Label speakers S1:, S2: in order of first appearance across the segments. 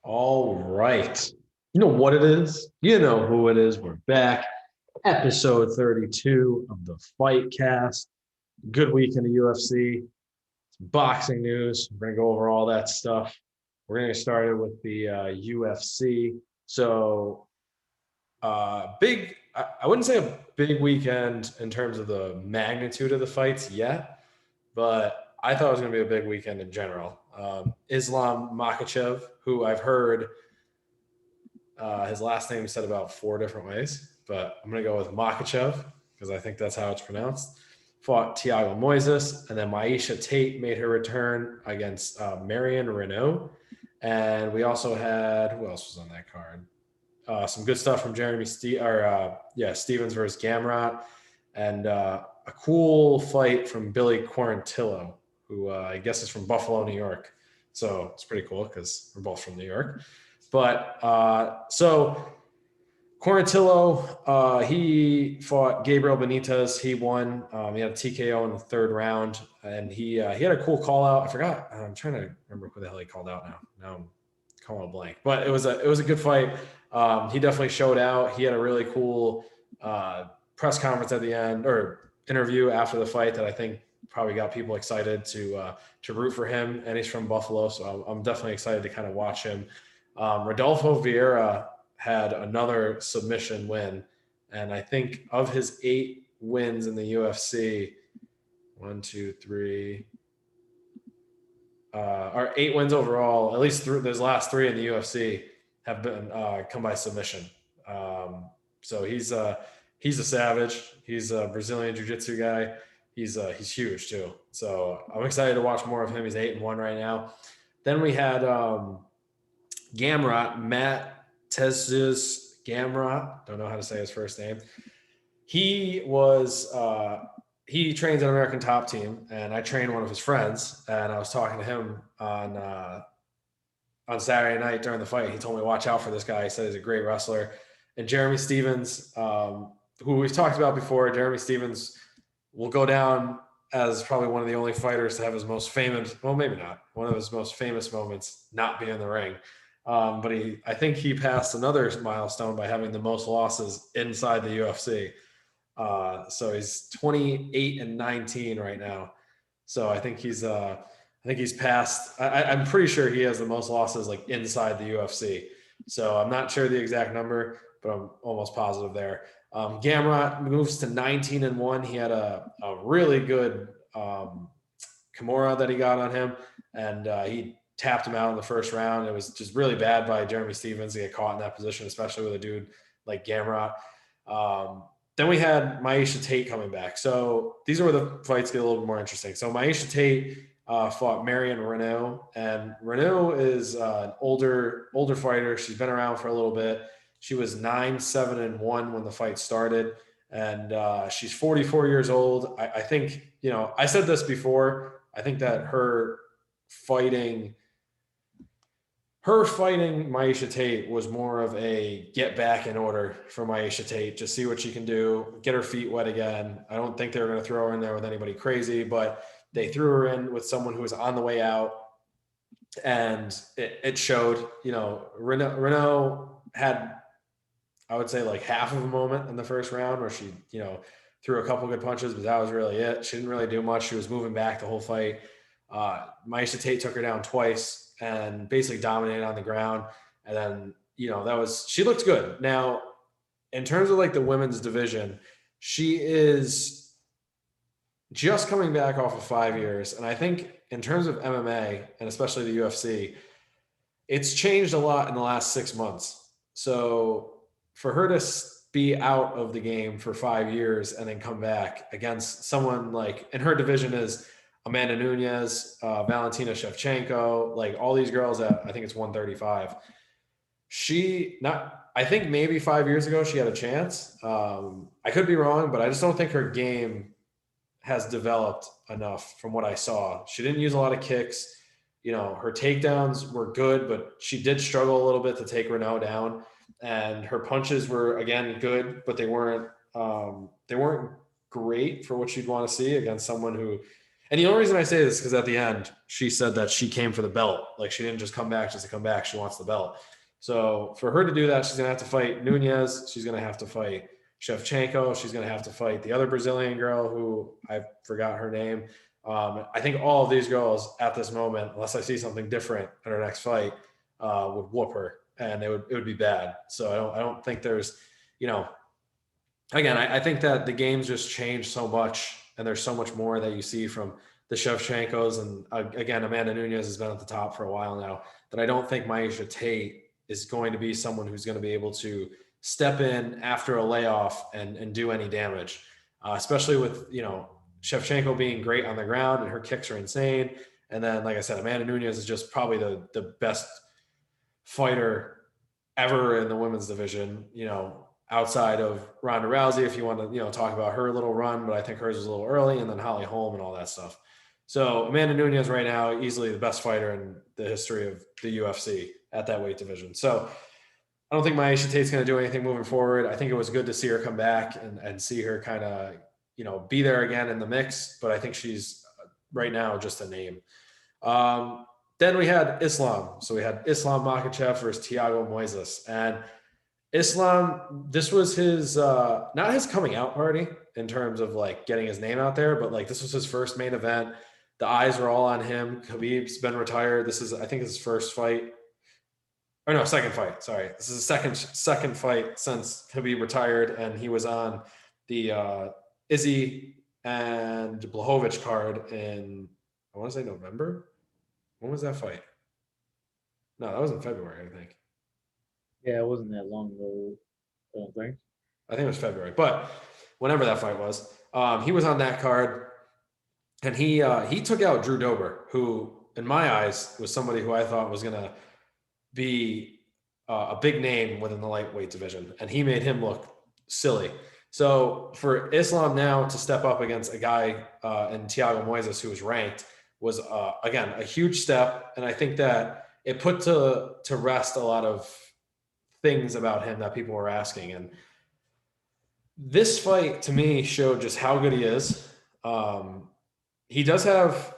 S1: All right. You know what it is? You know who it is. We're back. Episode 32 of the Fight Cast. Good week in the UFC. Boxing news. We're going to go over all that stuff. We're going to get started with the UFC. So, I wouldn't say a big weekend in terms of the magnitude of the fights yet, but I thought it was going to be a big weekend in general. Islam Makhachev, who I've heard his last name is said about four different ways, but I'm going to go with Makachev because I think that's how it's pronounced. Fought Thiago Moises, and then Maisha Tate made her return against Marion Renault. And we also had, who else was on that card? Some good stuff from Stevens versus Gamrot, and a cool fight from Billy Quarantillo, who I guess is from Buffalo, New York. So it's pretty cool because we're both from New York. But so Quarantillo, he fought Gabriel Benitez. He won. He had a TKO in the third round, and he had a cool call out. I forgot. I'm trying to remember who the hell he called out now. Now I'm calling a blank. But it was a good fight. He definitely showed out. He had a really cool press conference at the end or interview after the fight that I think probably got people excited to root for him. And he's from Buffalo, so I'm definitely excited to kind of watch him. Rodolfo Vieira had another submission win. And I think of his 8 wins in the UFC, 1, 2, 3, or 8 wins overall, at least through those last 3 in the UFC have been come by submission. So he's a savage. He's a Brazilian jiu-jitsu guy. He's huge too. So I'm excited to watch more of him. He's 8-1 right now. Then we had Gamrot, Matt Tezis Gamrot. Don't know how to say his first name. He was he trains an American Top Team, and I trained one of his friends, and I was talking to him on Saturday night during the fight. He told me to watch out for this guy. He said he's a great wrestler. And Jeremy Stevens, who we've talked about before, Jeremy Stevens will go down as probably one of the only fighters to have his most famous, well, maybe not, one of his most famous moments not be in the ring. But I think he passed another milestone by having the most losses inside the UFC. So he's 28-19 right now. So I think he's passed. I'm pretty sure he has the most losses like inside the UFC. So I'm not sure the exact number, but I'm almost positive there. Gamrot moves to 19-1. He had a really good Kimura that he got on him, and he tapped him out in the first round. It was just really bad by Jeremy Stevens to get caught in that position, especially with a dude like Gamrot. Then we had Maisha Tate coming back. So these are where the fights get a little bit more interesting. So Maisha Tate fought Marion Renault, and Renault is an older fighter. She's been around for a little bit. She was 9-7-1 when the fight started, and she's 44 years old. I think, I said this before. I think that her fighting Maisha Tate was more of a get back in order for Maisha Tate, just see what she can do, get her feet wet again. I don't think they were going to throw her in there with anybody crazy, but they threw her in with someone who was on the way out, and it showed. Renault had, I would say, like half of a moment in the first round where she, threw a couple good punches, but that was really it. She didn't really do much. She was moving back the whole fight. Maisha Tate took her down twice and basically dominated on the ground. And then, she looked good. Now, in terms of like the women's division, she is just coming back off of 5 years. And I think in terms of MMA and especially the UFC, it's changed a lot in the last 6 months. So for her to be out of the game for 5 years and then come back against someone like, in her division is Amanda Nunes, Valentina Shevchenko, like all these girls at, I think it's 135. I think maybe 5 years ago she had a chance. I could be wrong, but I just don't think her game has developed enough from what I saw. She didn't use a lot of kicks. Her takedowns were good, but she did struggle a little bit to take Renault down. And her punches were, again, good, but they weren't great for what you'd want to see against someone who And the only reason I say this is because at the end, she said that she came for the belt. Like she didn't just come back just to come back. She wants the belt. So for her to do that, she's going to have to fight Nunez. She's going to have to fight Shevchenko. She's going to have to fight the other Brazilian girl who I forgot her name. I think all of these girls at this moment, unless I see something different in her next fight, would whoop her, and it would be bad. So I don't think there's, you know, again, I think that the game's just changed so much, and there's so much more that you see from the Shevchenkos, and again, Amanda Nunez has been at the top for a while now, that I don't think Miesha Tate is going to be someone who's going to be able to step in after a layoff and do any damage, especially with, you know, Shevchenko being great on the ground and her kicks are insane. And then, like I said, Amanda Nunez is just probably the best fighter ever in the women's division, you know, outside of Ronda Rousey, if you want to, you know, talk about her little run, but I think hers was a little early, and then Holly Holm and all that stuff. So Amanda Nunez right now, easily the best fighter in the history of the UFC at that weight division. So I don't think Miesha Tate's going to do anything moving forward. I think it was good to see her come back and see her kind of, you know, be there again in the mix, but I think she's right now just a name. Then we had Islam. So we had Islam Makhachev versus Thiago Moises. And Islam, this was his, not his coming out party in terms of like getting his name out there, but like this was his first main event. The eyes were all on him. Khabib's been retired. This is, I think, his first fight. Or no, second fight. Sorry. This is the second fight since Khabib retired, and he was on the Izzy and Blachowicz card in, I want to say November. When was that fight? No, that was in February, I think.
S2: Yeah, it wasn't that long ago, I don't think.
S1: I think it was February, but whenever that fight was, he was on that card, and he took out Drew Dober, who, in my eyes, was somebody who I thought was going to be a big name within the lightweight division, and he made him look silly. So for Islam now to step up against a guy in Thiago Moises who was ranked was, again, a huge step, and I think that it put to rest a lot of things about him that people were asking. And this fight to me showed just how good he is. He does have,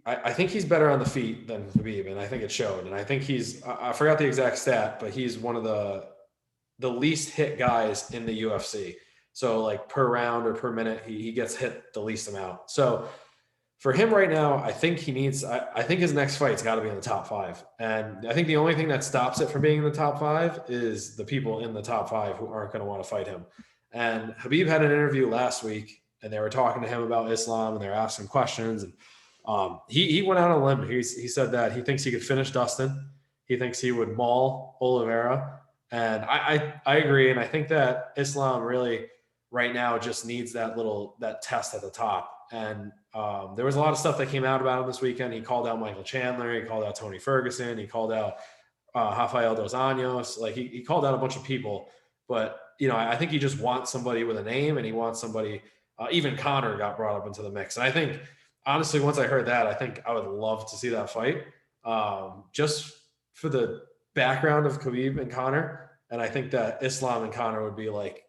S1: I think he's better on the feet than Khabib, and I think it showed. And I think I forgot the exact stat, but he's one of the least hit guys in the UFC. So like per round or per minute, he gets hit the least amount. So for him right now, I think I think his next fight's got to be in the top 5. And I think the only thing that stops it from being in the top 5 is the people in the top 5 who aren't going to want to fight him. And Khabib had an interview last week, and they were talking to him about Islam, and they were asking questions. And he went out on a limb. He said that he thinks he could finish Dustin. He thinks he would maul Oliveira. And I agree. And I think that Islam really right now just needs that test at the top. And there was a lot of stuff that came out about him this weekend. He called out Michael Chandler. He called out Tony Ferguson. He called out Rafael Dos Anjos. Like he called out a bunch of people. But, you know, I think he just wants somebody with a name, and he wants somebody, even Conor got brought up into the mix. And I think, honestly, once I heard that, I think I would love to see that fight just for the background of Khabib and Conor. And I think that Islam and Conor would be like,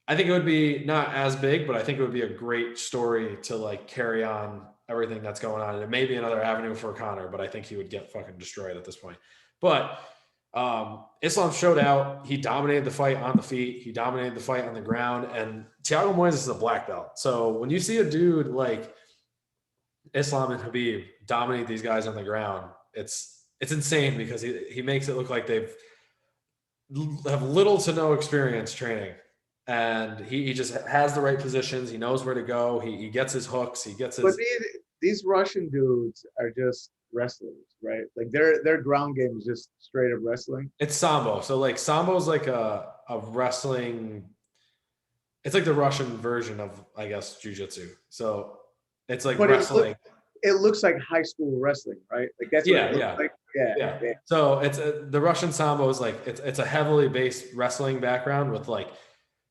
S1: I think it would be not as big, but I think it would be a great story to like carry on everything that's going on. And it may be another avenue for Conor, but I think he would get fucking destroyed at this point. But Islam showed out. He dominated the fight on the feet. He dominated the fight on the ground. And Thiago Moises is a black belt. So when you see a dude like Islam and Khabib dominate these guys on the ground, it's insane, because he makes it look like they've have little to no experience training. And he just has the right positions. He knows where to go. He gets his hooks. He gets his.
S2: But these Russian dudes are just wrestlers, right? Like their ground game is just straight up wrestling.
S1: It's sambo. So like sambo's like a wrestling. It's like the Russian version of, I guess, jiu-jitsu. So it's like wrestling.
S2: It looks like high school wrestling, right? Like that's what it looks like. Yeah.
S1: So it's the Russian sambo is like it's a heavily based wrestling background with like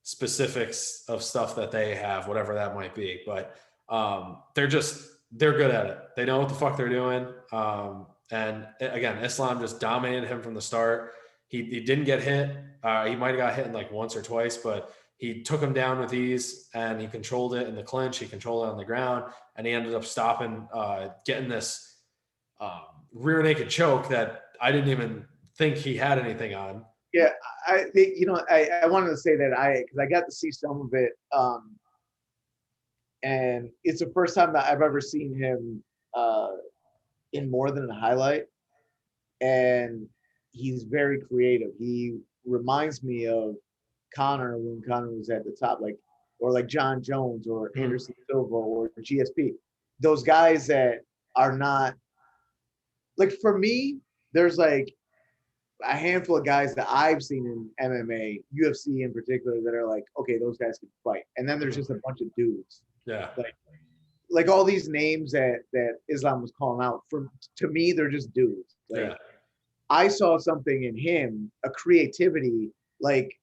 S1: specifics of stuff that they have, whatever that might be. But they're good at it. They know what the fuck they're doing. And again, Islam just dominated him from the start. He didn't get hit. He might have got hit in like once or twice, but he took him down with ease, and he controlled it in the clinch. He controlled it on the ground, and he ended up stopping, getting this rear naked choke that I didn't even think he had anything on.
S2: Yeah, I wanted to say that because I got to see some of it, and it's the first time that I've ever seen him in more than a highlight, and he's very creative. He reminds me of Connor when Connor was at the top, or like John Jones or Anderson Silva or GSP. Those guys that are not like, for me, there's like a handful of guys that I've seen in MMA, UFC in particular, that are like, okay, those guys can fight. And then there's just a bunch of dudes.
S1: Yeah.
S2: Like all these names that Islam was calling out, to me, they're just dudes. Like, I saw something in him, a creativity, like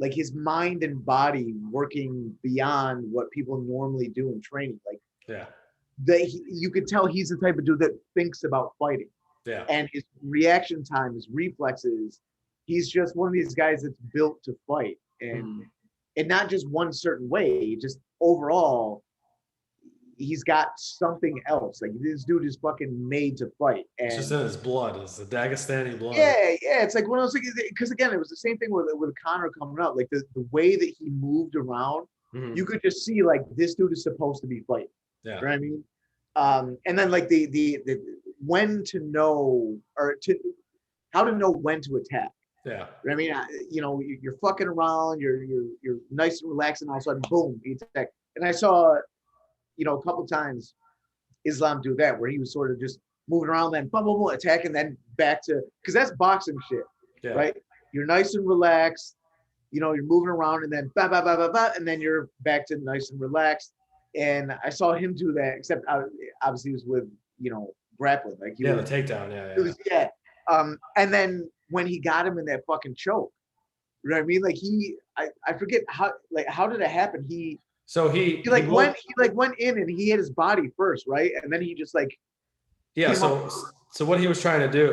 S2: his mind and body working beyond what people normally do in training. Like, you could tell he's the type of dude that thinks about fighting.
S1: Yeah.
S2: And his reaction time, his reflexes, he's just one of these guys that's built to fight. And not just one certain way, just overall, he's got something else. Like, this dude is fucking made to fight. And
S1: it's just in his blood. It's the Dagestani blood.
S2: Yeah. It's like one of those things, because again, it was the same thing with Connor coming up. Like the way that he moved around, you could just see like this dude is supposed to be fighting.
S1: Yeah.
S2: You know what I mean? And then like the when to know, or how to know when to attack.
S1: Yeah.
S2: I mean, you're fucking around, you're nice and relaxed, and all of a sudden, boom, he attack. And I saw, a couple times Islam do that, where he was sort of just moving around, then boom, boom, boom, attack, and then back to, because that's boxing shit, right? You're nice and relaxed, you're moving around, and then ba ba ba ba ba, and then you're back to nice and relaxed. And I saw him do that, except obviously he was with, grappling, like
S1: the takedown,
S2: yeah. And then when he got him in that fucking choke, you know what I mean? Like I forget how did it happen? He went in and he hit his body first, right? And then he just like
S1: so what he was trying to do,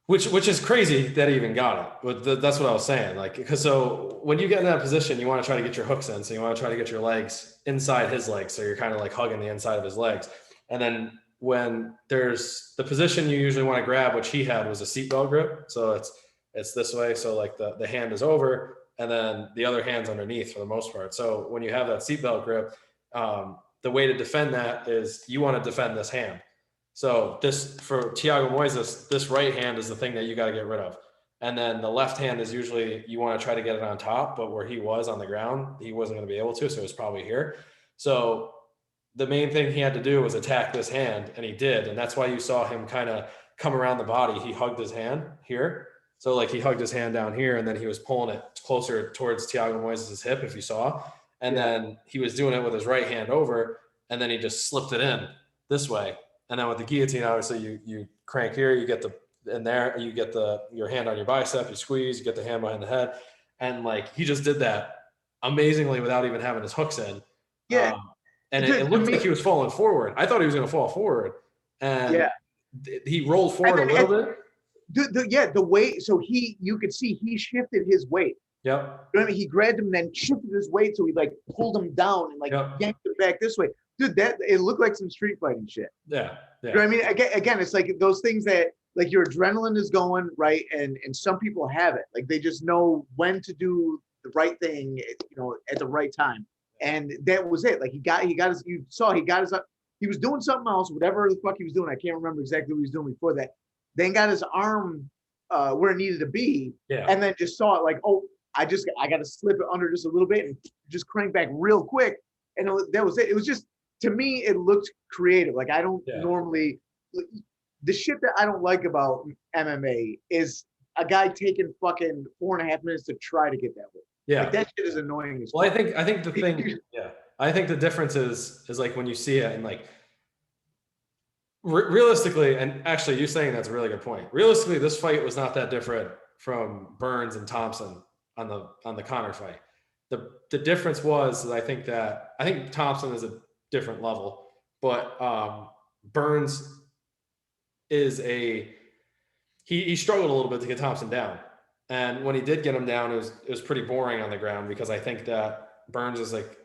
S1: which is crazy that he even got it. But that's what I was saying. Like, because so when you get in that position, you want to try to get your hooks in. So you want to try to get your legs inside his legs. So you're kind of like hugging the inside of his legs. And then when there's the position you usually want to grab, which he had, was a seatbelt grip. So it's this way. So like the hand is over, and then the other hand's underneath for the most part. So when you have that seatbelt grip, the way to defend that is you want to defend this hand. So this, for Thiago Moises, this right hand is the thing that you got to get rid of. And then the left hand is usually, you want to try to get it on top, but where he was on the ground, he wasn't going to be able to. So it was probably here. So the main thing he had to do was attack this hand, and he did. And that's why you saw him kind of come around the body. He hugged his hand here. So like he hugged his hand down here, and then he was pulling it closer towards Thiago Moises' hip, if you saw. And then he was doing it with his right hand over, and then he just slipped it in this way. And then with the guillotine, obviously you crank here, you get you get your hand on your bicep, you squeeze, you get the hand behind the head. And like, he just did that amazingly without even having his hooks in.
S2: Yeah.
S1: And it looked like he was falling forward. I thought he was going to fall forward. And he rolled forward a little bit.
S2: The weight, so you could see he shifted his weight.
S1: Yep.
S2: You know what I mean? He grabbed him and then shifted his weight, so he like pulled him down and like yanked him back this way. Dude, it looked like some street fighting shit.
S1: Yeah.
S2: You know what I mean? Again, it's like those things that like your adrenaline is going, right? And some people have it. Like they just know when to do the right thing, at the right time. And that was it. Like he got his, he was doing something else, whatever the fuck he was doing. I can't remember exactly what he was doing before that. Then got his arm where it needed to be.
S1: Yeah.
S2: And then just saw it like, oh, I got to slip it under just a little bit and just crank back real quick. And that was it. It was just, to me, it looked creative. Like I don't normally, the shit that I don't like about MMA is a guy taking fucking 4.5 minutes to try to get that way.
S1: Yeah.
S2: Like that shit is annoying as
S1: well. I think the thing, I think the difference is like when you see it and like realistically, and actually you saying that's a really good point. Realistically, this fight was not that different from Burns and Thompson on the Conor fight. The difference was that I think Thompson is a different level, but Burns is he struggled a little bit to get Thompson down. And when he did get him down, it was pretty boring on the ground because I think that Burns is like,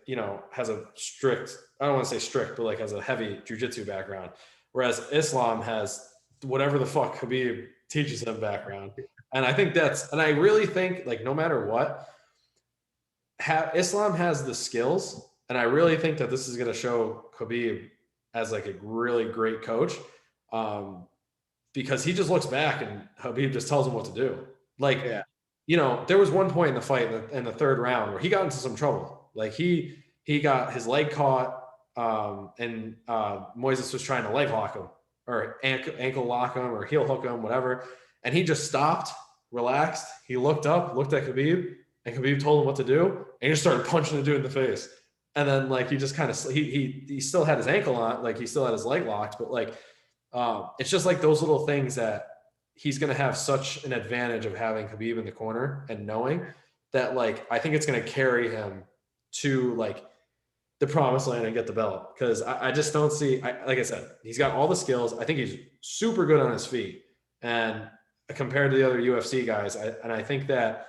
S1: has a strict, I don't want to say strict, but like has a heavy jiu-jitsu background. Whereas Islam has whatever the fuck Khabib teaches him background. And I think and I really think like no matter what, Islam has the skills. And I really think that this is going to show Khabib as like a really great coach. Because he just looks back and Khabib just tells him what to do. Like, there was one point in the fight in the third round where he got into some trouble. Like he got his leg caught, and Moises was trying to leg lock him or ankle lock him or heel hook him, whatever. And he just stopped, relaxed. He looked up, looked at Khabib, and Khabib told him what to do, and he just started punching the dude in the face. And then like he just kind of he still had his ankle on, like he still had his leg locked, but like it's just like those little things that he's going to have such an advantage of having Khabib in the corner and knowing that, like, I think it's going to carry him to like the promised land and get the belt. Cause I just don't see, like I said, he's got all the skills. I think he's super good on his feet and compared to the other UFC guys. And I think that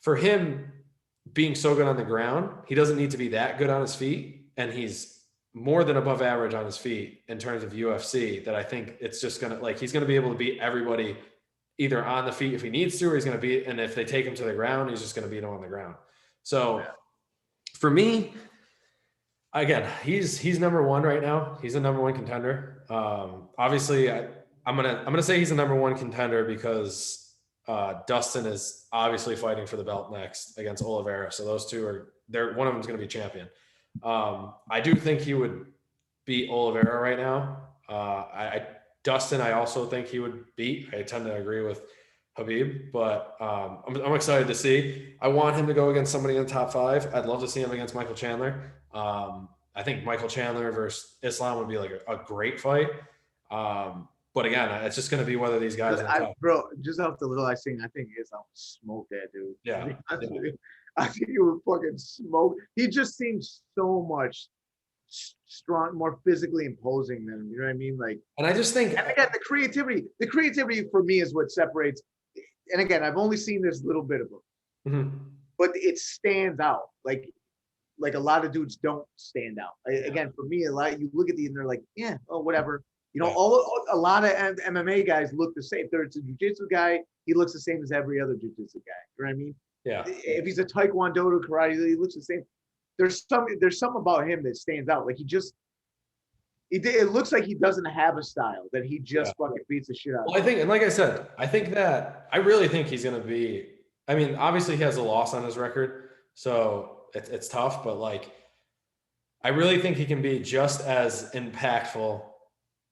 S1: for him being so good on the ground, he doesn't need to be that good on his feet. And he's more than above average on his feet in terms of UFC, that I think it's just going to, like, he's going to be able to beat everybody either on the feet if he needs to, or he's going to beat, and if they take him to the ground, he's just going to beat him on the ground. So for me, again, he's number one right now. He's a number one contender. Obviously I'm going to say he's a number one contender because Dustin is obviously fighting for the belt next against Oliveira. So those two one of them is going to be champion. I do think he would beat Oliveira right now. Dustin, I also think he would beat. I tend to agree with Khabib, but I'm excited to see. I want him to go against somebody in the top 5. I'd love to see him against Michael Chandler. I think Michael Chandler versus Islam would be like a great fight. But again, it's just going to be whether these guys are
S2: bro, just off the little I seen, I think Islam would smoke that dude.
S1: Yeah.
S2: I think he would fucking smoke. He just seems so much strong, more physically imposing than him. You know what I mean? Like,
S1: and I just think,
S2: and again, the creativity for me is what separates. And again, I've only seen this little bit of him, but it stands out. Like a lot of dudes don't stand out. Again, for me, a lot, you look at these and they're like, yeah, oh, whatever. You know, a lot of MMA guys look the same. There's a jiu-jitsu guy, he looks the same as every other jiu-jitsu guy. You know what I mean?
S1: Yeah.
S2: If he's a taekwondo or karate, he looks the same. There's some about him that stands out. Like it looks like he doesn't have a style, that he just fucking beats the shit out of.
S1: Well, I think, and like I said, I think that I really think he's going to be. I mean, obviously he has a loss on his record, so it's tough. But like, I really think he can be just as impactful,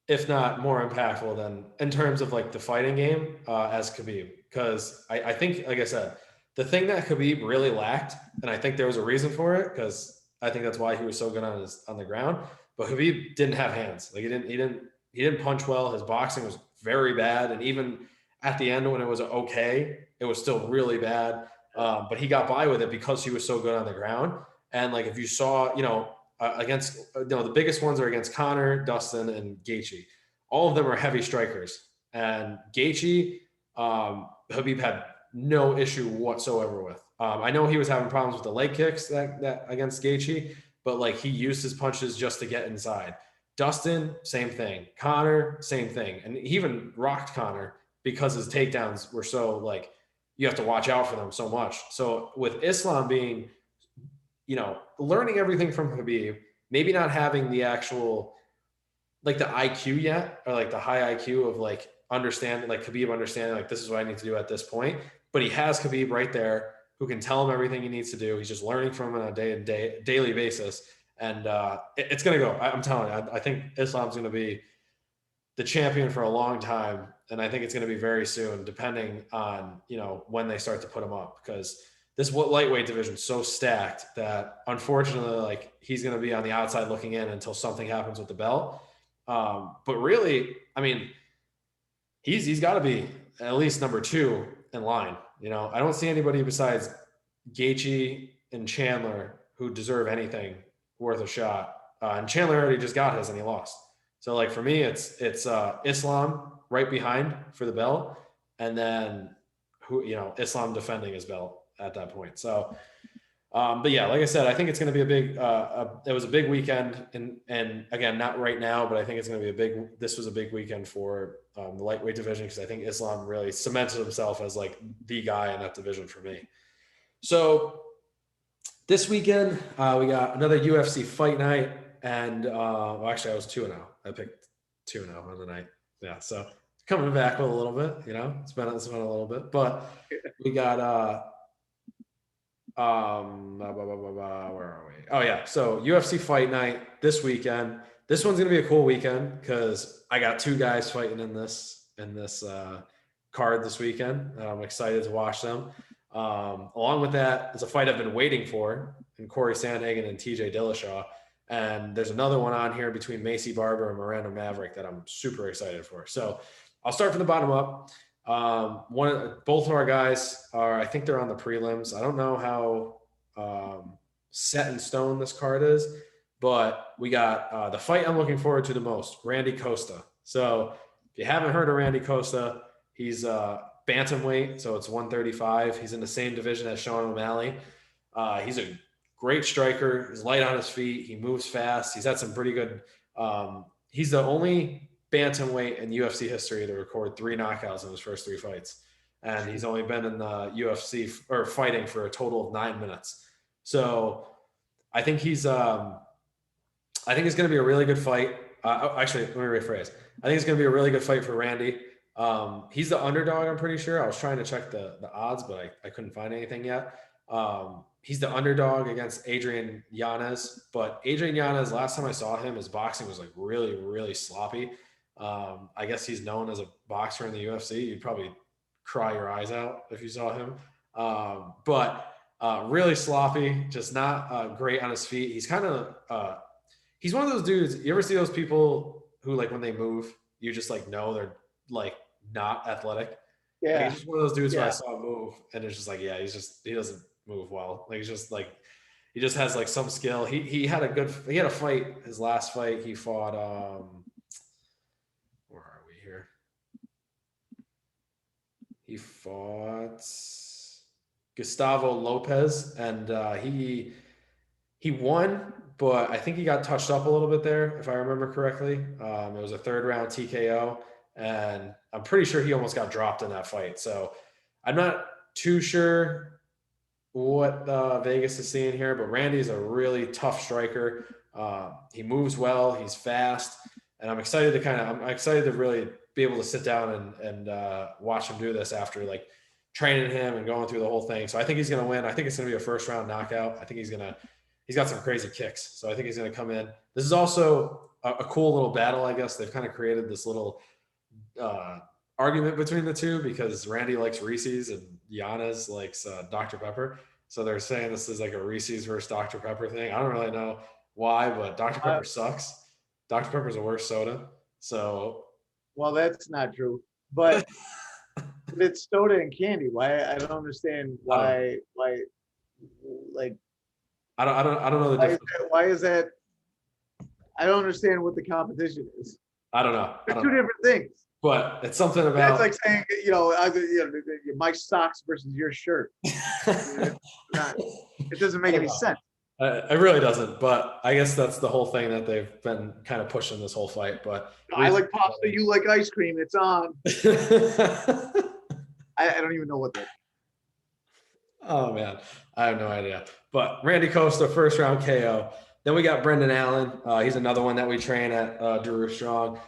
S1: if not more impactful, than in terms of like the fighting game as Khabib. Because I think, like I said, the thing that Khabib really lacked, and I think there was a reason for it, because I think that's why he was so good on the ground. But Khabib didn't have hands. Like he didn't punch well. His boxing was very bad, and even at the end when it was okay, it was still really bad. But he got by with it because he was so good on the ground. And like if you saw, against the biggest ones are against Conor, Dustin, and Gaethje. All of them are heavy strikers, and Gaethje, Khabib had no issue whatsoever with. I know he was having problems with the leg kicks that against Gaethje, but like he used his punches just to get inside. Dustin, same thing. Conor, same thing. And he even rocked Conor because his takedowns were so like, you have to watch out for them so much. So with Islam being, learning everything from Khabib, maybe not having the actual, like the IQ yet, or like the high IQ of like understanding, like Khabib understanding, like this is what I need to do at this point. But he has Khabib right there who can tell him everything he needs to do. He's just learning from him on a daily basis. And it's going to go. I'm telling you, I think Islam's going to be the champion for a long time. And I think it's going to be very soon, depending on, when they start to put him up, because this lightweight division is so stacked that unfortunately, like he's going to be on the outside looking in until something happens with the belt. But really, I mean, he's got to be at least number 2 in line. I don't see anybody besides Gaethje and Chandler who deserve anything worth a shot. And Chandler already just got his and he lost. So like for me, it's Islam right behind for the belt, and then who, Islam defending his belt at that point. So, but yeah, like I said, I think it's going to be a big, it was a big weekend, and again, not right now, but I think it's going to be this was a big weekend for the lightweight division, because I think Islam really cemented himself as like the guy in that division for me. So this weekend, we got another UFC Fight Night, and well, actually I was 2-0. I picked 2-0 on the night. Yeah. So coming back with a little bit, it's been a little bit, but we got, where are we? Oh yeah. So UFC Fight Night this weekend. This one's going to be a cool weekend because I got 2 guys fighting in this card this weekend. I'm excited to watch them. Along with that is a fight I've been waiting for in Corey Sandhagen and TJ Dillishaw. And there's another one on here between Macy Barber and Miranda Maverick that I'm super excited for. So I'll start from the bottom up. Both of our guys I think they're on the prelims. I don't know how set in stone this card is, but we got the fight I'm looking forward to the most, Randy Costa. So if you haven't heard of Randy Costa, he's bantamweight, so it's 135. He's in the same division as Sean O'Malley. He's a great striker. He's light on his feet. He moves fast. He's had some pretty good. He's the only bantamweight in UFC history to record 3 knockouts in his first 3 fights, and he's only been in the UFC or fighting for a total of 9 minutes. So I think it's going to be a really good fight. Actually, let me rephrase. I think it's going to be a really good fight for Randy. He's the underdog, I'm pretty sure. I was trying to check the odds, but I couldn't find anything yet. He's the underdog against Adrian Yanez, but Adrian Yanez, last time I saw him, his boxing was like really, really sloppy. I guess he's known as a boxer in the UFC. You'd probably cry your eyes out if you saw him. But really sloppy, just not great on his feet. He's kind of he's one of those dudes. You ever see those people who, like, when they move, you just like know they're like not athletic?
S2: Yeah.
S1: Like, he's just one of those dudes who I saw move, and it's just like, yeah, he doesn't move well. Like, he's just like, he just has like some skill. He had a fight, his last fight. He fought where are we here? He fought Gustavo Lopez, and he won, but I think he got touched up a little bit there, if I remember correctly. It was a 3rd round TKO, and I'm pretty sure he almost got dropped in that fight. So I'm not too sure what Vegas is seeing here, but Randy's a really tough striker. He moves well, he's fast, and I'm excited to really be able to sit down and watch him do this after like training him and going through the whole thing. So I think he's going to win. I think it's going to be a 1st round knockout. I think he's got some crazy kicks. So I think he's going to come in. This is also a cool little battle, I guess. They've kind of created this little argument between the two because Randy likes Reese's and Yanez likes Dr. Pepper. So they're saying this is like a Reese's versus Dr. Pepper thing. I don't really know why, but Dr. Pepper sucks. Dr. Pepper's the worst soda. So,
S2: well, that's not true. But it's soda and candy. Why? I don't understand why. Like,
S1: I don't know the difference.
S2: Why is that? I don't understand what the competition is.
S1: I don't know.
S2: They're 2 different things.
S1: But it's something about.
S2: That's like saying, my socks versus your shirt. It doesn't make any sense.
S1: It really doesn't. But I guess that's the whole thing that they've been kind of pushing this whole fight. But
S2: I like pasta. You like ice cream. It's on. I don't even know what that.
S1: Oh man, I have no idea. But Randy Costa, 1st round KO. Then we got Brendan Allen. He's another one that we train at Drew Strong.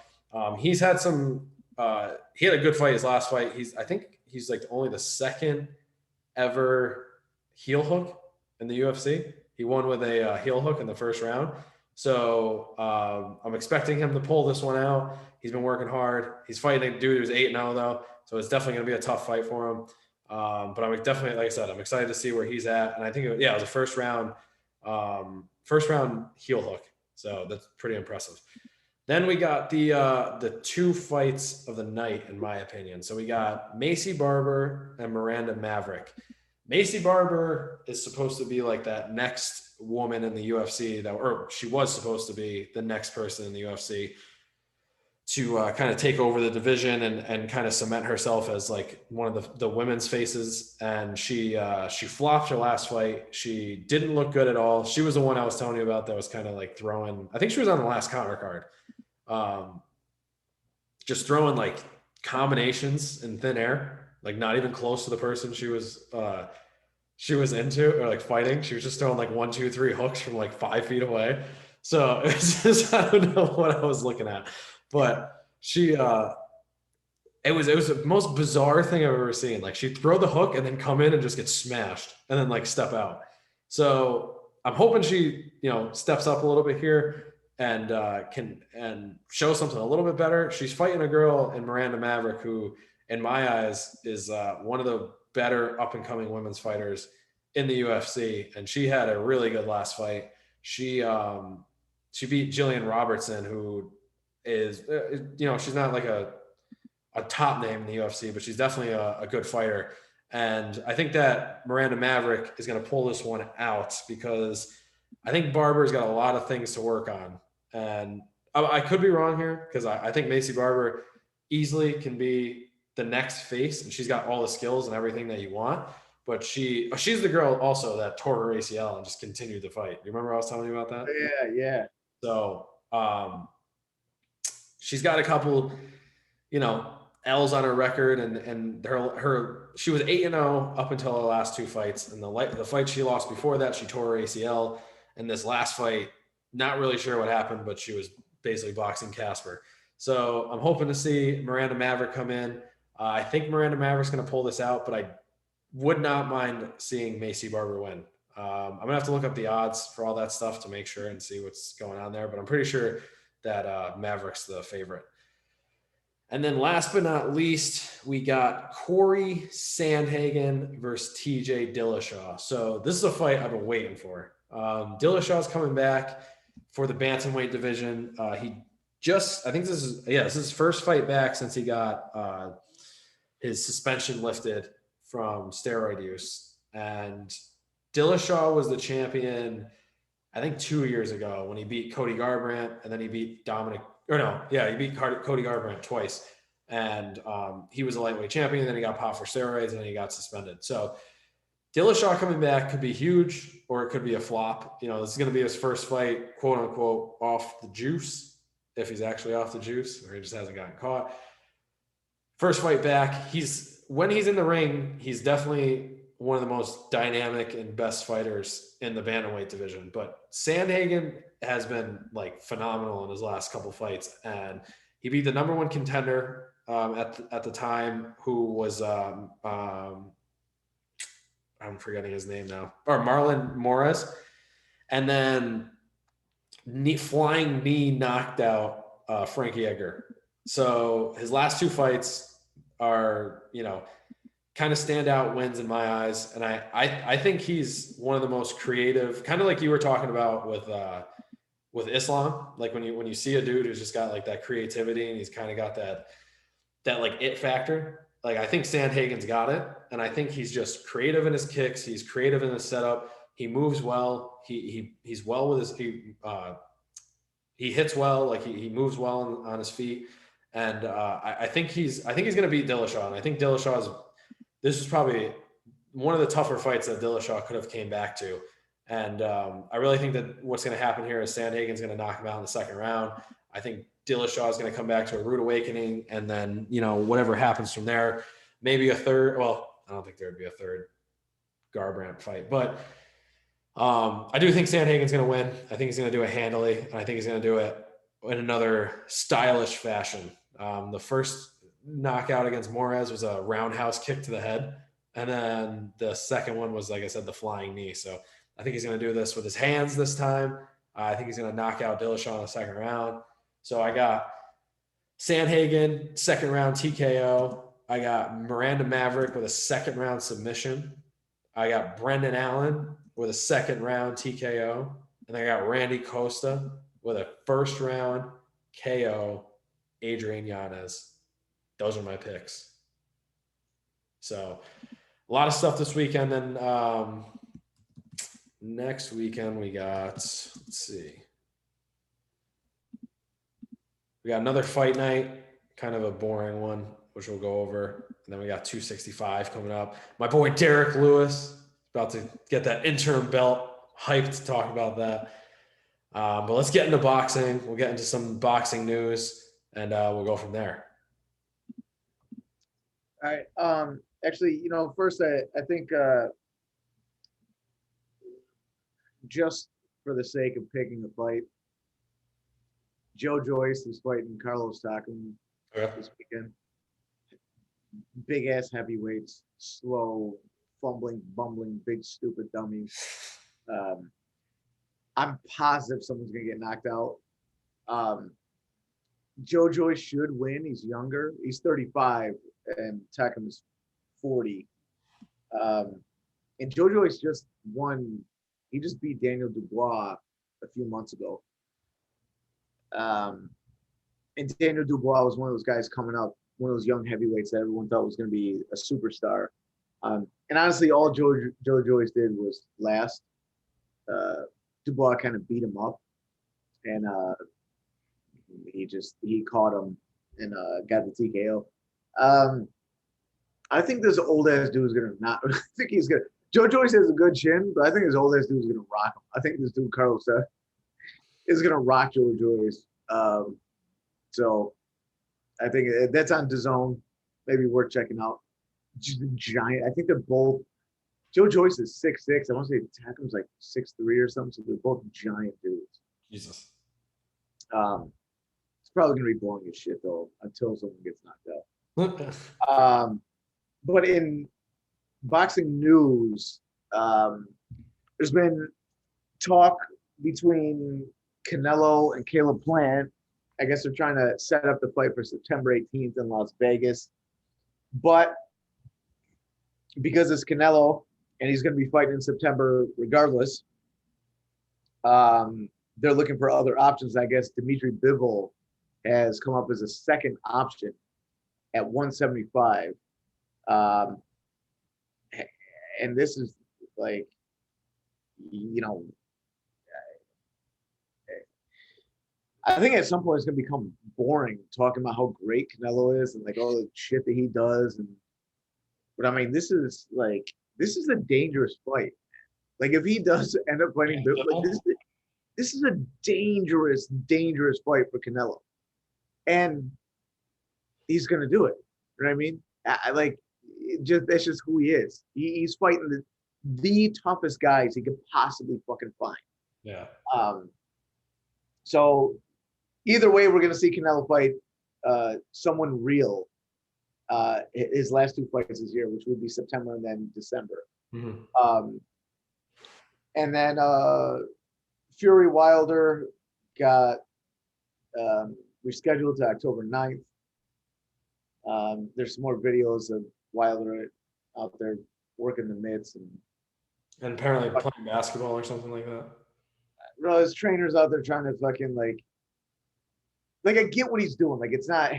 S1: He's had some. He had a good fight his last fight. I think he's like only the 2nd ever heel hook in the UFC. He won with a heel hook in the 1st round. So I'm expecting him to pull this one out. He's been working hard. He's fighting a dude who's 8-0 though, so it's definitely going to be a tough fight for him. But I'm definitely, like I said, I'm excited to see where he's at. And I think, it was a 1st round heel hook. So that's pretty impressive. Then we got the 2 fights of the night, in my opinion. So we got Macy Barber and Miranda Maverick. Macy Barber is supposed to be like that next woman in the UFC or she was supposed to be the next person in the UFC kind of take over the division and kind of cement herself as like one of the women's faces. And she flopped her last fight. She didn't look good at all. She was the one I was telling you about that was kind of like throwing. I think she was on the last counter card, just throwing like combinations in thin air, like not even close to the person she was into or like fighting. She was just throwing like 1, 2, 3 hooks from like 5 feet away. So it's just, I don't know what I was looking at, but it was the most bizarre thing I've ever seen. Like she'd throw the hook and then come in and just get smashed and then like step out. So I'm hoping she, steps up a little bit here and can show something a little bit better. She's fighting a girl in Miranda Maverick, who in my eyes is one of the better up and coming women's fighters in the UFC. And she had a really good last fight. She beat Jillian Robertson, who is, she's not like a top name in the UFC, but she's definitely a good fighter. And I think that Miranda Maverick is going to pull this one out because I think Barber's got a lot of things to work on. And I could be wrong here because I think Maycee Barber easily can be the next face, and she's got all the skills and everything that you want. But she's the girl also that tore her ACL and just continued to fight. You remember I was telling you about that?
S2: Yeah.
S1: So she's got a couple, L's on her record, and she was 8-0 up until her last 2 fights. And the fight she lost before that, she tore her ACL. And this last fight, not really sure what happened, but she was basically boxing Casper. So I'm hoping to see Miranda Maverick come in. I think Miranda Maverick's going to pull this out, but I would not mind seeing Maycee Barber win. I'm going to have to look up the odds for all that stuff to make sure and see what's going on there. But I'm pretty sure that Maverick's the favorite. And then last but not least, we got Corey Sandhagen versus TJ Dillishaw. So this is a fight I've been waiting for. Dillishaw's coming back for the bantamweight division. I think this is his first fight back since he got his suspension lifted from steroid use. And Dillishaw was the champion, I think 2 years ago when he beat Cody Garbrandt, and then he beat he beat Cody Garbrandt twice. And he was a lightweight champion, then he got popped for steroids, and then he got suspended. So Dillishaw coming back could be huge, or it could be a flop. This is going to be his first fight, quote unquote, off the juice, if he's actually off the juice, or he just hasn't gotten caught. First fight back. When he's in the ring, he's definitely one of the most dynamic and best fighters in the bantamweight division. But Sandhagen has been like phenomenal in his last couple fights, and he beat the number 1 contender at the time, who was I'm forgetting his name now, or Marlon Moraes, and then flying knee knocked out Frankie Edgar. So his last 2 fights are, kind of standout wins in my eyes. And I think he's one of the most creative, kind of like you were talking about with Islam. Like when you see a dude who's just got like that creativity and he's kind of got that like it factor. Like I think Sandhagen's got it, and I think he's just creative in his kicks. He's creative in his setup. He moves well. He's well with his he hits well. Like he moves well on his feet. And I think he's going to beat Dillashaw. And I think this is probably one of the tougher fights that Dillashaw could have came back to. And I really think that what's going to happen here is Sandhagen's going to knock him out in the second round. I think Dillashaw is going to come back to a rude awakening, and then, whatever happens from there, maybe a third. Well, I don't think there would be a third Garbrandt fight, but I do think Sandhagen's going to win. I think he's going to do it handily, and I think he's going to do it in another stylish fashion. The first knockout against Moraes was a roundhouse kick to the head, and then the second one was, like I said, the flying knee. So I think he's going to do this with his hands this time. I think he's going to knock out Dillashaw in the second round. So I got Sandhagen, second round TKO. I got Miranda Maverick with a second round submission. I got Brendan Allen with a second round TKO. And I got Randy Costa with a first round KO, Adrian Yanez. Those are my picks. So a lot of stuff this weekend. Then next weekend we got, let's see. We got another fight night, kind of a boring one, which we'll go over. And then we got 265 coming up. My boy Derek Lewis about to get that interim belt. Hyped to talk about that. But let's get into boxing. We'll get into some boxing news, and we'll go from there.
S2: All right. Actually, first I think just for the sake of picking a fight, Joe Joyce is fighting Carlos Takam this weekend. Big ass heavyweights, slow, fumbling, bumbling, big stupid dummies. I'm positive someone's gonna get knocked out. Joe Joyce should win. He's younger. He's 35, and Takam is 40. And Joe Joyce just won. He just beat Daniel Dubois a few months ago. And Daniel Dubois was one of those guys coming up, one of those young heavyweights that everyone thought was going to be a superstar. And honestly, all Joe Joyce did was last. Dubois kind of beat him up, and he caught him and got the TKO. I think this old ass dude is gonna not. I think he's gonna. Joe Joyce has a good chin, but I think this old ass dude is gonna rock him. I think this dude Carlos is gonna rock Joe Joyce. So I think that's on DAZN. Maybe worth checking out. Just a giant. I think they're both. Joe Joyce is 6'6". I want to say Takam's like 6'3" or something. So they're both giant dudes.
S1: Jesus.
S2: It's probably gonna be boring as shit though until someone gets knocked out. But in boxing news, there's been talk between Canelo and Caleb Plant. I guess they're trying to set up the fight for September 18th in Las Vegas. But because it's Canelo and he's going to be fighting in September regardless, they're looking for other options. I guess Dimitri Bivol has come up as a second option at 175. And this is like, I think at some point it's going to become boring talking about how great Canelo is and like all the shit that he does. But I mean, this is a dangerous fight. Like if he does end up fighting, like this is a dangerous, dangerous fight for Canelo, and he's going to do it. You know what I mean? That's just who he is. He's fighting the toughest guys he could possibly fucking find.
S1: Yeah.
S2: So either way, we're gonna see Canelo fight someone real. His last two fights this year, which would be September and then December.
S1: Mm-hmm.
S2: And then Fury Wilder got rescheduled to October 9th. There's some more videos of Wilder out there working the mitts
S1: and apparently playing basketball or something like that.
S2: No, his trainers out there trying to fucking like I get what he's doing. Like it's not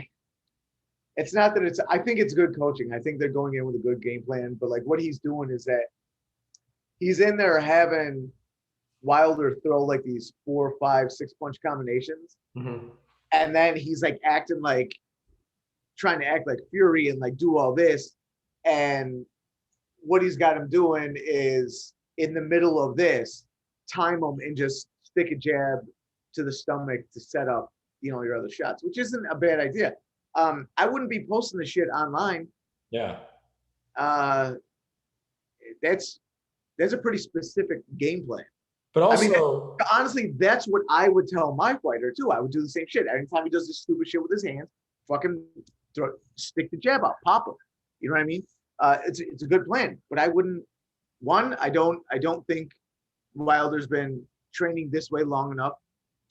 S2: that it's. I think it's good coaching. I think they're going in with a good game plan. But like what he's doing is that he's in there having Wilder throw like these 4, 5, 6 punch combinations, and then he's like acting like trying to act like Fury and like do all this. And what he's got him doing is in the middle of this, time him and just stick a jab to the stomach to set up, your other shots, which isn't a bad idea. I wouldn't be posting the shit online.
S1: Yeah.
S2: That's a pretty specific game plan.
S1: But also,
S2: I mean, honestly, that's what I would tell my fighter too. I would do the same shit. Anytime he does this stupid shit with his hands, fucking stick the jab out, pop him. You know what I mean? It's a good plan, but I wouldn't. One, I don't think Wilder's been training this way long enough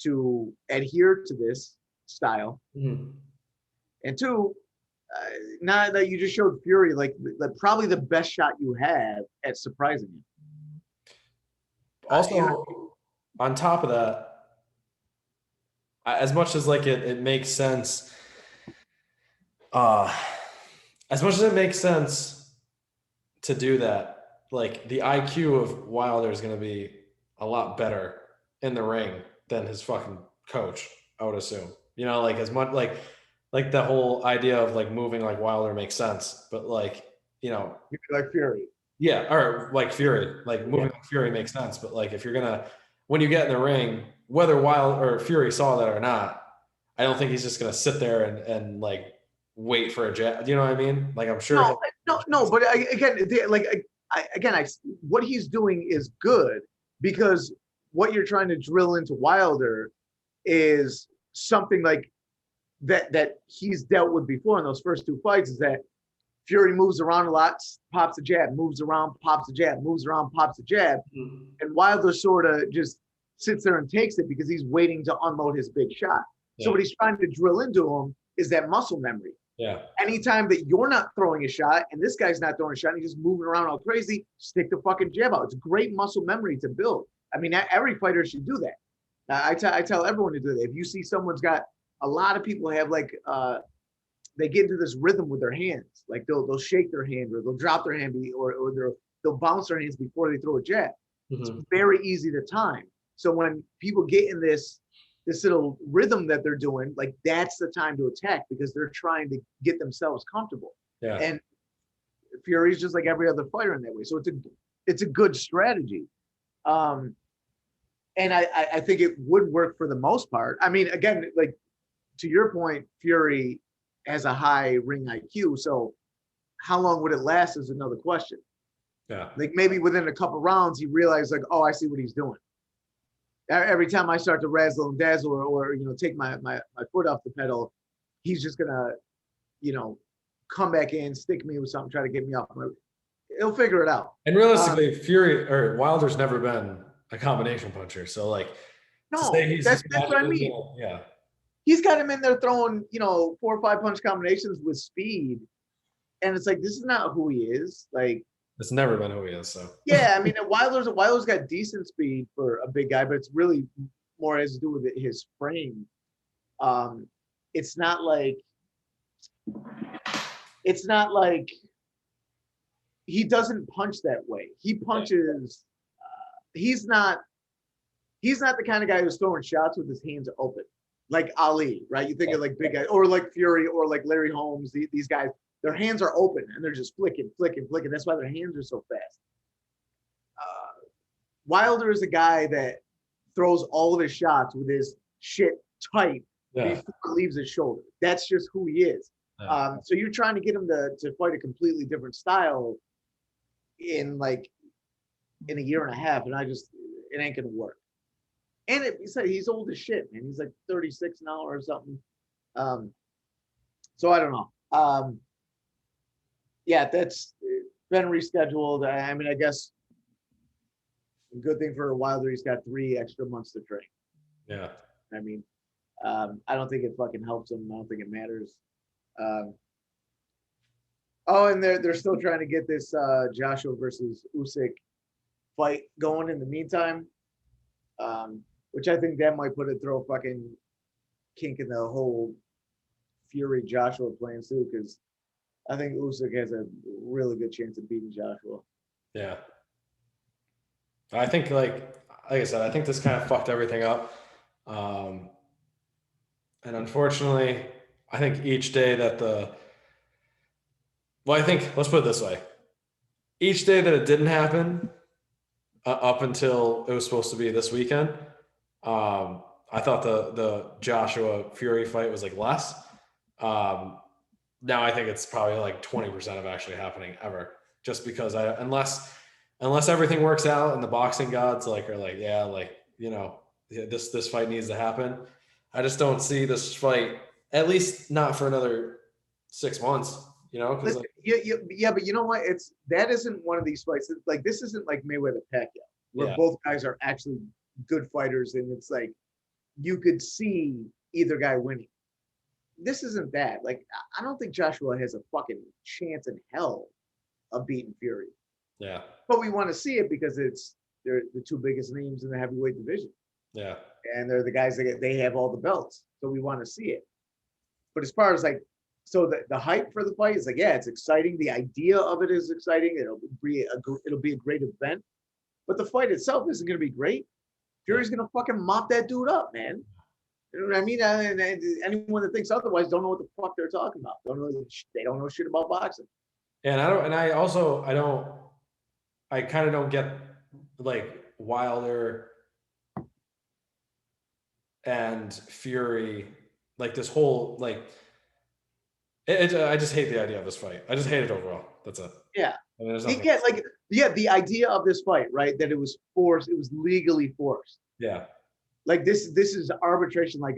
S2: to adhere to this style.
S1: Mm-hmm.
S2: And two, now that you just showed Fury, like probably the best shot you have at surprising him.
S1: Also, on top of that, as much as like it makes sense, as much as it makes sense to do that, like the IQ of Wilder is going to be a lot better in the ring than his fucking coach, I would assume. You know, like as much like the whole idea of like moving like Wilder makes sense, but like you know,
S2: Like Fury.
S1: yeah, or like Fury, like
S2: Yeah.
S1: moving like Fury makes sense, but like if you're gonna when you get in the ring, whether Wild or Fury saw that or not, I don't think he's just gonna sit there and like wait for a jab. Do you know what I mean? Like I'm sure
S2: No,
S1: he'll.
S2: no. But again, what he's doing is good because what you're trying to drill into Wilder is something like that he's dealt with before in those first two fights. Is that Fury moves around a lot, pops a jab, moves around, pops a jab, moves around, pops a jab, and Wilder sort of just sits there and takes it because he's waiting to unload his big shot.
S1: Yeah.
S2: So what he's trying to drill into him is that muscle memory.
S1: Yeah.
S2: Anytime that you're not throwing a shot and this guy's not throwing a shot, and he's just moving around all crazy, stick the fucking jab out. It's great muscle memory to build. I mean, every fighter should do that. I tell everyone to do that. If you see someone's got, a lot of people have like, they get into this rhythm with their hands. Like they'll shake their hand or they'll drop their hand or they'll bounce their hands before they throw a jab.
S1: Mm-hmm.
S2: It's very easy to time. So when people get in this little rhythm that they're doing, like that's the time to attack because they're trying to get themselves comfortable.
S1: Yeah.
S2: And Fury's just like every other fighter in that way. So it's a good strategy. And I think it would work for the most part. I mean, again, like to your point, Fury has a high ring IQ. So how long would it last is another question.
S1: Yeah.
S2: Like maybe within a couple rounds, he realized like, oh, I see what he's doing. Every time I start to razzle and dazzle or take my foot off the pedal, he's just gonna, come back in, stick me with something, try to get me off. He'll figure it out.
S1: And realistically, Fury or Wilder's never been a combination puncher. So like,
S2: no, that's what I mean.
S1: Yeah.
S2: He's got him in there throwing, 4 or 5 punch combinations with speed. And it's like, this is not who he is. Like,
S1: it's never been who he is. So
S2: yeah, I mean, Wilder's got decent speed for a big guy, but it's really more has to do with his frame. It's not like he doesn't punch that way. He punches. He's not the kind of guy who's throwing shots with his hands open, like Ali, right? You think of like big guys, or like Fury, or like Larry Holmes. These guys, their hands are open and they're just flicking. That's why their hands are so fast. Wilder is a guy that throws all of his shots with his shit tight before he leaves his shoulder. That's just who he is. Yeah. So you're trying to get him to fight a completely different style in a year and a half, and it ain't gonna work. And he said he's old as shit, man. He's like 36 now or something. So I don't know. Yeah, that's been rescheduled. I mean, I guess a good thing for Wilder, he's got 3 extra months to train.
S1: Yeah.
S2: I mean, I don't think it fucking helps him. I don't think it matters. And they're still trying to get this Joshua versus Usyk fight going in the meantime, which I think that might throw a fucking kink in the whole Fury Joshua plans too, because I think Usyk has a really good chance of beating Joshua.
S1: Yeah. I think like I said, I think this kind of fucked everything up. And unfortunately, I think each day that let's put it this way. Each day that it didn't happen, up until it was supposed to be this weekend, I thought the Joshua Fury fight was like less. Now I think it's probably like 20% of actually happening ever, just because unless everything works out and the boxing gods are like, yeah, like, this fight needs to happen. I just don't see this fight, at least not for another 6 months, because
S2: yeah, but you know what? That isn't one of these fights. Like, this isn't like Mayweather Pacquiao, where both guys are actually good fighters, and it's like you could see either guy winning. This isn't that. Like, I don't think Joshua has a fucking chance in hell of beating Fury.
S1: Yeah.
S2: But we want to see it because they're the 2 biggest names in the heavyweight division.
S1: Yeah.
S2: And they're the guys they have all the belts. So we want to see it. But as far as so the hype for the fight is yeah, it's exciting. The idea of it is exciting. It'll be a great event. But the fight itself isn't going to be great. Fury's going to fucking mop that dude up, man. You know what I mean? And anyone that thinks otherwise don't know what the fuck they're talking about. They don't know shit about boxing.
S1: And I kind of don't get like Wilder and Fury, like this whole like I just hate the idea of this fight. I just hate it overall. That's it.
S2: Yeah.
S1: I mean, there's
S2: You
S1: nothing.
S2: get like, yeah, the idea of this fight, right? That it was forced, it was legally forced.
S1: Yeah.
S2: Like this is arbitration. Like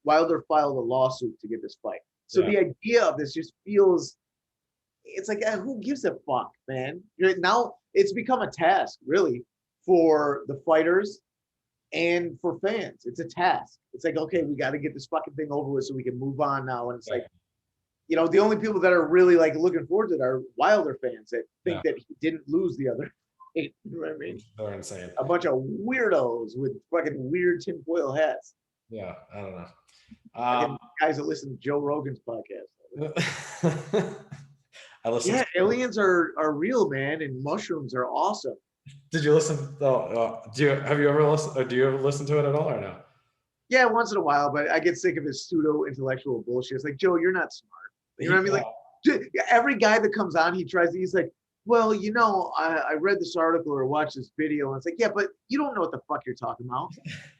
S2: Wilder filed a lawsuit to get this fight. So the idea of this just feels, it's like, who gives a fuck, man? Now it's become a task, really, for the fighters and for fans. It's a task. It's like, okay, we got to get this fucking thing over with so we can move on now. And it's like, you know, the only people that are really like looking forward to it are Wilder fans that think that he didn't lose the other. You know what I mean?
S1: They're insane.
S2: A bunch of weirdos with fucking weird tinfoil hats.
S1: Yeah, I don't know.
S2: Guys that listen to Joe Rogan's podcast.
S1: I listen.
S2: Yeah, aliens are real, man, and mushrooms are awesome.
S1: Did you listen? Have you ever listened? Or do you ever listen to it at all, or no?
S2: Yeah, once in a while, but I get sick of his pseudo intellectual bullshit. It's like, Joe, you're not smart. You know what I mean? Like every guy that comes on, he's like, well, you know, I read this article or watched this video, and it's like, yeah, but you don't know what the fuck you're talking about.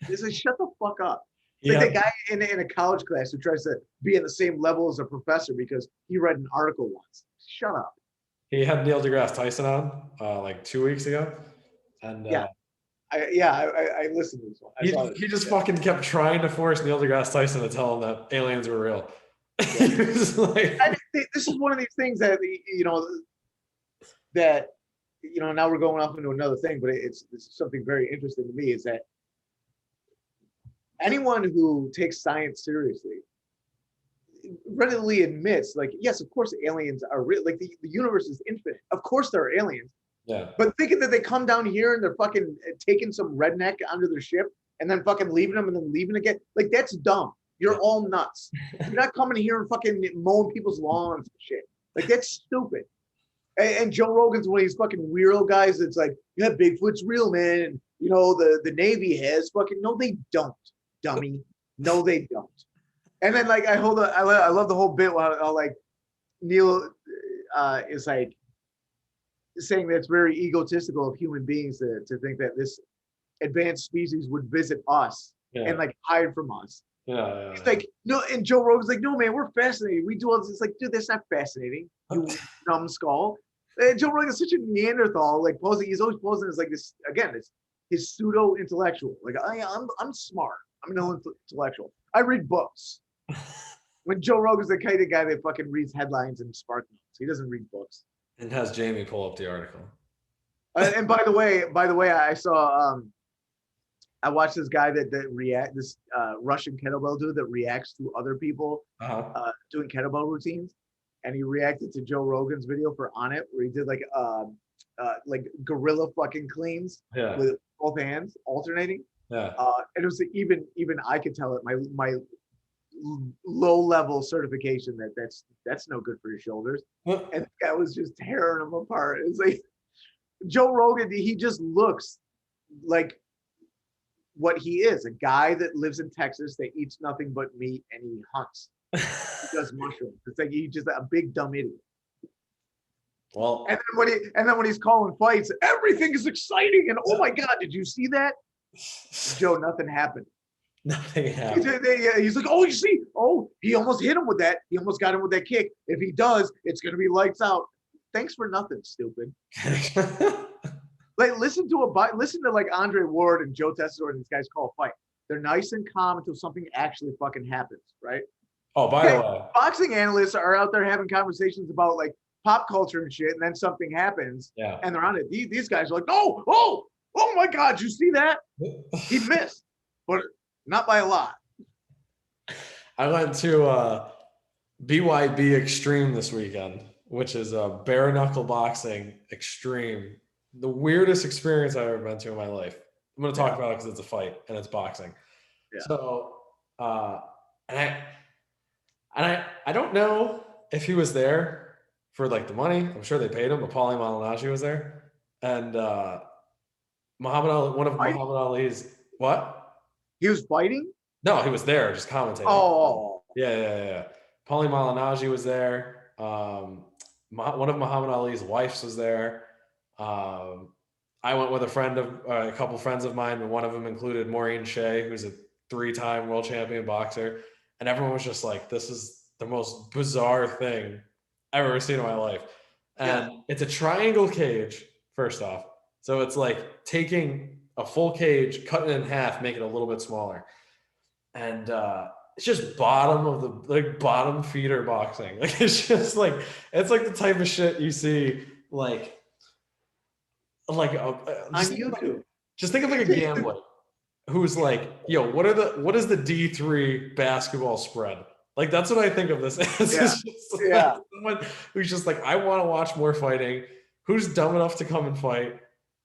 S2: It's like, shut the fuck up. It's like that guy in a college class who tries to be at the same level as a professor because he read an article once. Shut up.
S1: He had Neil deGrasse Tyson on like 2 weeks ago, and
S2: I listened to this one.
S1: He just fucking kept trying to force Neil deGrasse Tyson to tell him that aliens were real.
S2: Yeah. This is one of these things that now we're going off into another thing, but it's something very interesting to me is that anyone who takes science seriously readily admits, like, yes, of course aliens are real. Like the universe is infinite. Of course there are aliens.
S1: Yeah.
S2: But thinking that they come down here and they're fucking taking some redneck onto their ship and then fucking leaving them and then leaving again, like that's dumb. You're all nuts. You're not coming here and fucking mowing people's lawns and shit. Like that's stupid. And Joe Rogan's one of these fucking weirdo guys that's like, yeah, Bigfoot's real, man. And, you know, the Navy has fucking, no, they don't, dummy. No, they don't. And then like I love the whole bit while like Neil is like saying that it's very egotistical of human beings to think that this advanced species would visit us and like hide from us.
S1: Yeah.
S2: It's like, no, and Joe Rogan's like, no, man, we're fascinated. We do all this. It's like, dude, that's not fascinating, you numbskull. And Joe Rogan's such a Neanderthal, like posing. He's always posing as like this again. It's his pseudo intellectual. Like I'm smart. I'm an intellectual. I read books. When Joe Rogan's the kind of guy that fucking reads headlines and spark notes. He doesn't read books.
S1: And has Jamie pull up the article.
S2: And by the way, I saw I watched this guy this Russian kettlebell dude that reacts to other people doing kettlebell routines, and he reacted to Joe Rogan's video for On It, where he did like gorilla fucking cleans with both hands alternating.
S1: Yeah.
S2: And it was even I could tell it my low level certification that's no good for your shoulders. And the guy was just tearing them apart. It's like Joe Rogan, he just looks like what he is, a guy that lives in Texas that eats nothing but meat and he hunts. He does mushrooms. It's like he's just a big dumb idiot.
S1: Well,
S2: and then when he's calling fights, everything is exciting and oh my god, did you see that? Joe, nothing happened.
S1: Nothing happened.
S2: He's like, oh, you see, he almost hit him with that. He almost got him with that kick. If he does, it's gonna be lights out. Thanks for nothing, stupid. Like listen to like Andre Ward and Joe Tessitore and these guys call a fight. They're nice and calm until something actually fucking happens, right?
S1: Oh, by the way,
S2: boxing analysts are out there having conversations about like pop culture and shit, and then something happens, and they're on it. These guys are like, oh my god, you see that? He missed, but not by a lot.
S1: I went to BYB Extreme this weekend, which is a bare knuckle boxing extreme. The weirdest experience I've ever been to in my life. I'm going to talk about it because it's a fight and it's boxing. Yeah. So, and I don't know if he was there for like the money. I'm sure they paid him, but Paulie Malignaggi was there. And Muhammad Ali, one of Muhammad Ali's, what?
S2: He was fighting?
S1: No, he was there just commentating.
S2: Oh,
S1: Yeah. Paulie Malignaggi was there. One of Muhammad Ali's wives was there. I went with a couple friends of mine, and one of them included Maureen Shea, who's a 3-time world champion boxer. And everyone was just like, this is the most bizarre thing I've ever seen in my life. And it's a triangle cage, first off. So it's like taking a full cage, cutting it in half, make it a little bit smaller. And it's just bottom feeder boxing. Like it's just like it's like the type of shit you see like
S2: on YouTube.
S1: Just think of like a gambler who's like, yo, what is the D3 basketball spread? Like that's what I think of this as. Like someone who's just like, I want to watch more fighting, who's dumb enough to come and fight.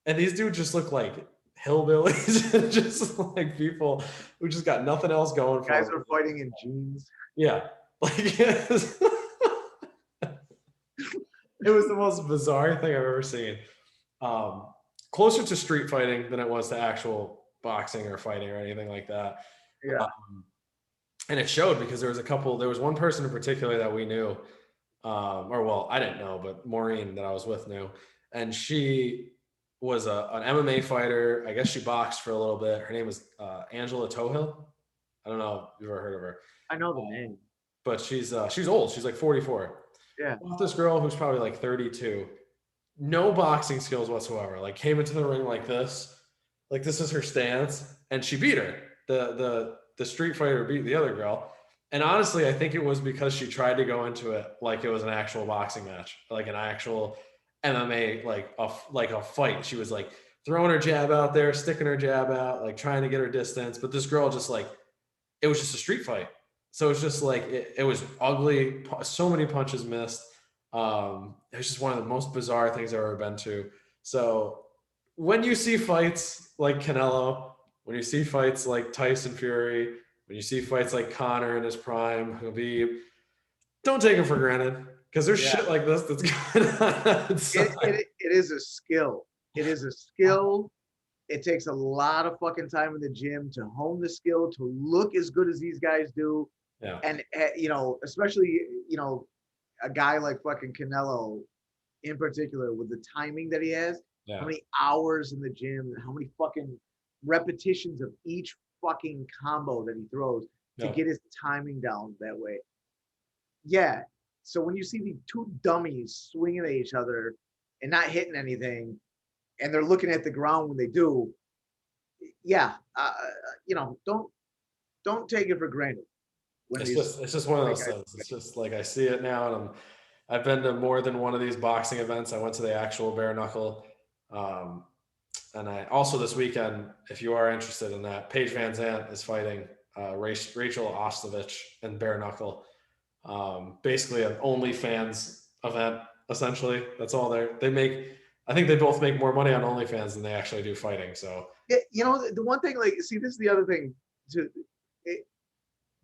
S1: And these dudes just look like hillbillies, just like people who just got nothing else going for them.
S2: Guys are fighting in jeans.
S1: Yeah. Like it was the most bizarre thing I've ever seen. Closer to street fighting than it was to actual boxing or fighting or anything like that.
S2: Yeah.
S1: And it showed because there was one person in particular that we knew, or well, I didn't know, but Maureen that I was with knew. And she was an MMA fighter. I guess she boxed for a little bit. Her name was Angela Tohill. I don't know if you've ever heard of her.
S2: I know the name.
S1: But she's old. She's like 44.
S2: Yeah.
S1: This girl who's probably like 32. No boxing skills whatsoever. Like came into the ring like this is her stance, and she beat her. The street fighter beat the other girl, and honestly, I think it was because she tried to go into it like it was an actual boxing match, like an actual MMA, like a fight. She was like throwing her jab out there, sticking her jab out, like trying to get her distance. But this girl just like it was just a street fight. So it's just like it was ugly. So many punches missed. It was just one of the most bizarre things I've ever been to. So when you see fights like Canelo, when you see fights like Tyson Fury, when you see fights like Conor in his prime, Khabib, don't take them for granted because there's shit like this that's going on.
S2: It is a skill. It is a skill. It takes a lot of fucking time in the gym to hone the skill, to look as good as these guys do.
S1: Yeah.
S2: And, especially, a guy like fucking Canelo in particular with the timing that he has, how many hours in the gym, and how many fucking repetitions of each fucking combo that he throws to get his timing down that way. Yeah. So when you see these two dummies swinging at each other and not hitting anything, and they're looking at the ground when they do, don't take it for granted.
S1: It's just one of those things. It's just like I see it now, and I've been to more than one of these boxing events. I went to the actual bare knuckle, and I also this weekend, if you are interested in that, Paige Van Zandt is fighting Rachel Ostovich in bare knuckle. Basically an OnlyFans event, essentially. That's all they make. I think they both make more money on OnlyFans than they actually do fighting. So
S2: the one thing, like, see, this is the other thing.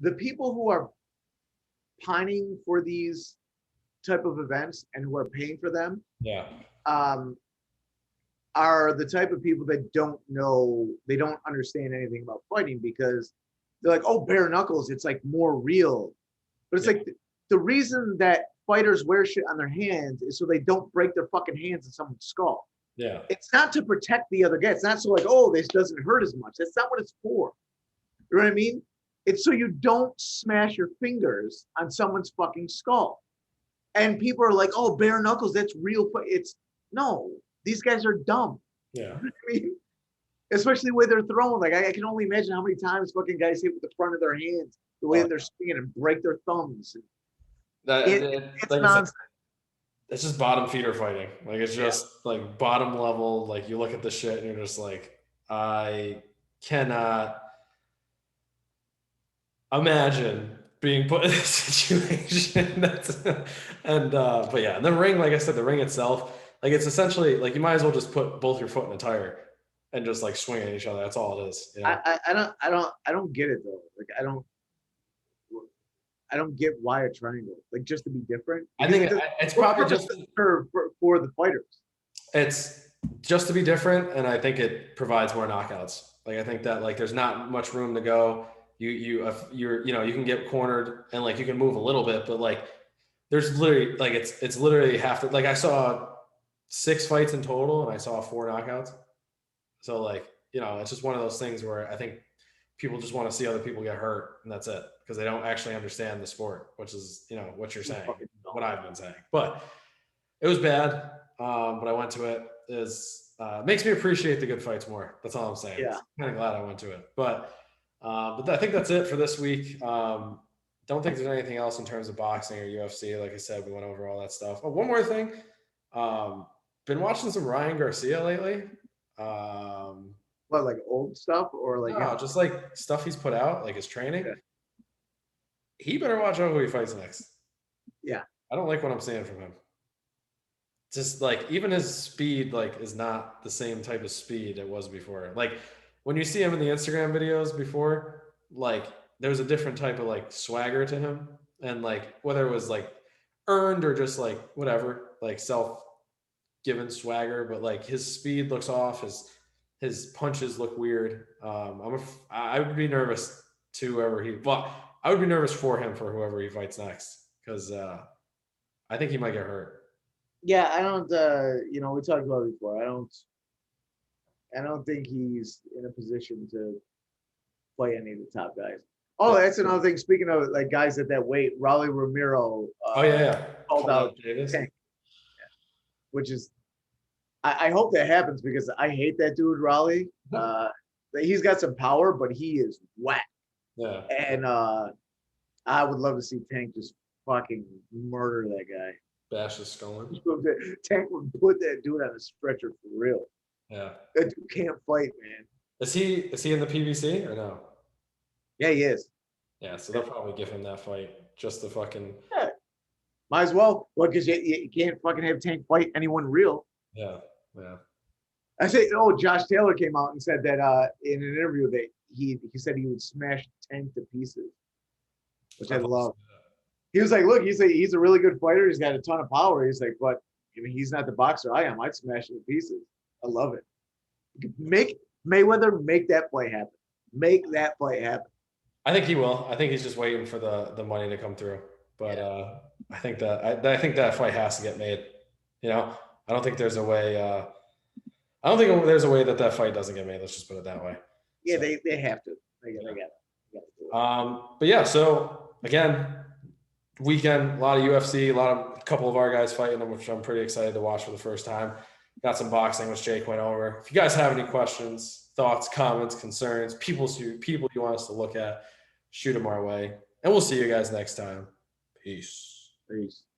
S2: The people who are pining for these type of events and who are paying for them, are the type of people that don't understand anything about fighting, because they're like, oh, bare knuckles, it's like more real. But it's like the reason that fighters wear shit on their hands is so they don't break their fucking hands in someone's skull.
S1: Yeah.
S2: It's not to protect the other guy. It's not so like, oh, this doesn't hurt as much. That's not what it's for. You know what I mean? It's so you don't smash your fingers on someone's fucking skull. And people are like, oh, bare knuckles, that's real. No, these guys are dumb.
S1: Yeah.
S2: You know what I mean? Especially the way they're throwing. Like, I can only imagine how many times fucking guys hit with the front of their hands, the way that they're swinging, and break their thumbs. It's nonsense.
S1: It's just bottom feeder fighting. Like, it's just like bottom level. Like, you look at the shit and you're just like, I cannot imagine being put in this situation. But yeah, and the ring, like I said, the ring itself, like, it's essentially like you might as well just put both your foot in a tire and just like swing at each other. That's all it is. You know?
S2: I don't get it though. Like, I don't get why a triangle, like, just to be different.
S1: I think it's probably just
S2: for the fighters.
S1: It's just to be different, and I think it provides more knockouts. Like, I think that, like, there's not much room to go. you can get cornered and like you can move a little bit, but like there's literally like it's literally half the, like I saw 6 fights in total and I saw 4 knockouts. So like, it's just one of those things where I think people just want to see other people get hurt and that's it, because they don't actually understand the sport, which is, what you're saying, what I've been saying. But it was bad. But I went to it. Makes me appreciate the good fights more. That's all I'm saying.
S2: Yeah.
S1: I'm kind of glad I went to it. But I think that's it for this week. Don't think there's anything else in terms of boxing or UFC. Like I said, we went over all that stuff. Oh, one more thing. Been watching some Ryan Garcia lately.
S2: What, like old stuff or like?
S1: No, just like stuff he's put out, like his training.
S2: Yeah.
S1: He better watch out who he fights next.
S2: Yeah.
S1: I don't like what I'm seeing from him. Just like even his speed, like, is not the same type of speed it was before. Like when you see him in the Instagram videos before, like there's a different type of like swagger to him, and like whether it was like earned or just like whatever, like self-given swagger, but like his speed looks off. His punches look weird. I would be nervous to whoever I would be nervous for him for whoever he fights next, because I think he might get hurt.
S2: Yeah, I don't. We talked about it before. I don't think he's in a position to play any of the top guys. Oh, that's another thing. Speaking of like guys at that weight, Raleigh Romero.
S1: Oh yeah.
S2: Called out
S1: Davis.
S2: Tank, which is, I hope that happens because I hate that dude Raleigh. He's got some power, but he is whack.
S1: Yeah.
S2: And I would love to see Tank just fucking murder that guy.
S1: Bash his skull in.
S2: Tank would put that dude on a stretcher for real.
S1: Yeah.
S2: That dude can't fight, man.
S1: Is he in the PBC or no?
S2: Yeah, he is.
S1: Yeah, so they'll probably give him that fight just to fucking.
S2: Yeah. Might as well. Well, because you can't fucking have Tank fight anyone real.
S1: Yeah.
S2: I say, Josh Taylor came out and said that in an interview that he said he would smash Tank to pieces, which I love. He was like, look, he's a really good fighter. He's got a ton of power. He's like, but he's not the boxer I am. I'd smash him to pieces. I love it. Make Mayweather make that play happen. Make that play happen.
S1: I think he will. I think he's just waiting for the money to come through. But I think that fight has to get made. I don't think there's a way. I don't think there's a way that fight doesn't get made. Let's just put it that way.
S2: Yeah, so, they have to. They got
S1: to. But yeah. So again, weekend, a lot of UFC, a couple of our guys fighting them, which I'm pretty excited to watch for the first time. Got some boxing, which Jake went over. If you guys have any questions, thoughts, comments, concerns, people you want us to look at, shoot them our way. And we'll see you guys next time. Peace.